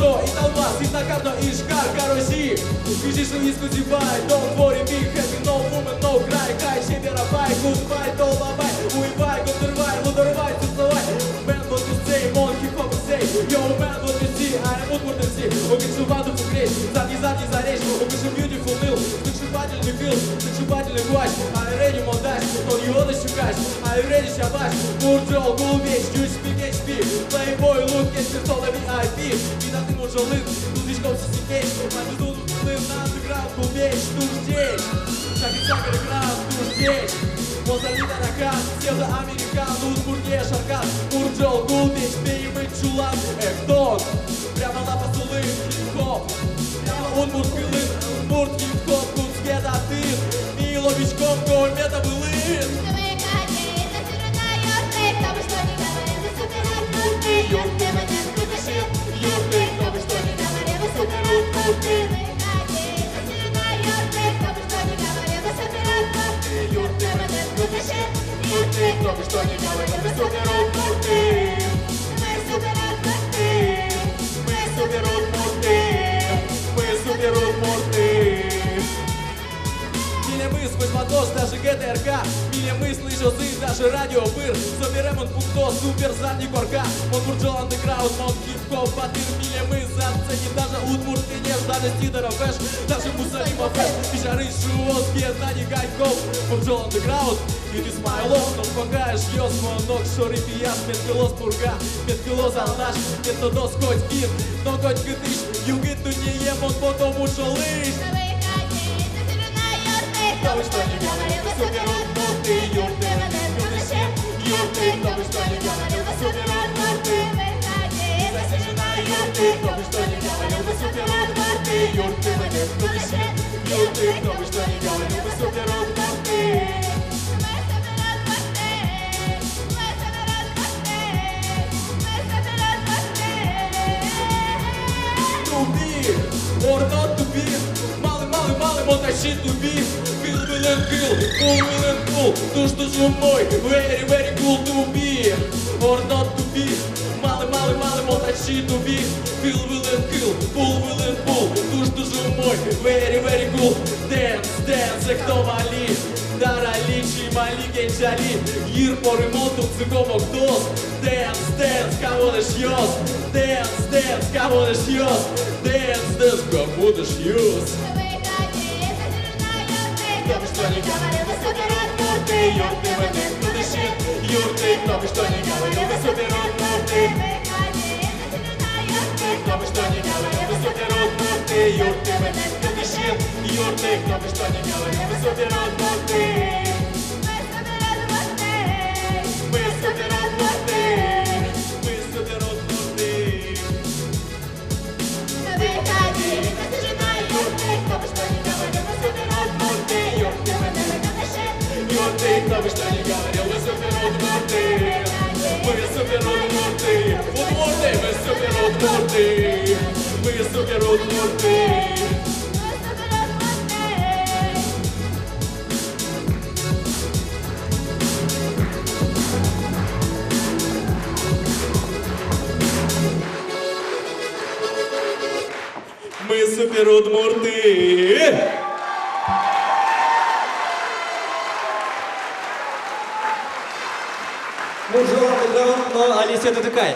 що і Талмас, і Накарно, і Шкар, Каросі. Біжиш у війську зівай, don't worry, be happy, no woman, no cry. Хай ще вірабай, goodbye, долабай, уїбай, контервай, лудорвай, цуцлавай. Man, what you say, monkey, hop, say. Yo, man, what you see, I am what you see. Окиншу ваду покречь, задний заречь. Окиншу beautiful meal, сногсшибательный фил, сногсшибательный гуач. I ready монтаж, он его дощукач. I ready шабаш, курджол, гулбеч, чуть спикеч, спи. Playboy, look, есть пистола, VIP. Вида ты мужалын, тут лишком все сидеть. А ты тут плын на андеграунд, гулбеч, тут здесь. Шаг-шаг, экран, тут здесь. Мозалита на кан, псевдоамерикан, тут бургеш, аркан. Курджол, гулбеч, перемыть чулан, эктон. Прямо на посулы, хип-хоп. Прямо Удмурт пилын, Удмурт хип-хоп, Кунцгет один. Миловичком, Ковмета былын. Юрты, мне кто-то шил, юрты, кто бы что ни говорил, вы соберут мурты. Юрты, мне кто-то шил, юрты, кто бы что ни говорил, вы соберут мурты. Мы соберут мурты, мы соберут мурты, мы соберут мурты. Миля мы сквозь мотос, даже ГТРК. Миля мы слышал зы, даже радио быр. Соберем он пункто, супер задний корка. Он бурджол андеграунд, он хип-хоп, батыр. Миля мы заценим даже Удмурт и неш, даже Сидора фэш, даже Мусалима фэш. Пижары шуос, гетани гайков. Бурджол андеграунд, и ты смайлов. Но спокаешь йос, монок, шори пияс. Меткилос пурга, меткилос алнаш. Методос хоть кин, но хоть гытыш. Югыту не ем, он потому что лыж. Кто бы что ни говорил, вы соберут мурты. Юрты, мне кто-то шил, юрты, кто бы что ни говорил, вы соберут мурты. Засижена юрты, кто бы что ни говорил, вы соберут мурты. Юрты, мне кто-то шил, юрты, кто бы что ни говорил, вы соберут мурты. To be or not to be. Малый мотощит to be. Feel will and feel, cool will and cool. То, что же мой, very, very cool to be or not to be. Малый мотощит to be. Feel will and feel, cool will and cool. То, что же мой, very, very cool. Dance, dance, кто вали. Дара личи, мали генчали. Ир по ремонту, цикомок дос. Dance, dance, кого ты шьёс. Dance, dance, кого ты шьёс. Dance, dance, кого ты шьёс. Кто бы что ни говорил, вы соберут мурты. Юрты, мне кто-то шил, юрты, кто бы что ни говорил, вы соберут мурты. Кто бы что ни говорил, вы соберут мурты. Юрты, мне кто-то шил, юрты, кто бы что ни говорил, вы соберут мурты. Мы соберут мурты, Мы соберут мурты. выходи, засижена юрты, кто бы что ни говорил, вы соберут мурты. Юрты, мне кто-то шил, Юрты, кто бы что ни говорил, мы соберут мурты. Мы соберут мурты. Удмурты, мы соберут мурты. Мы соберут мурты. Мы соберут мурты. Буржуа андеграунд, но Алисия Татыкай.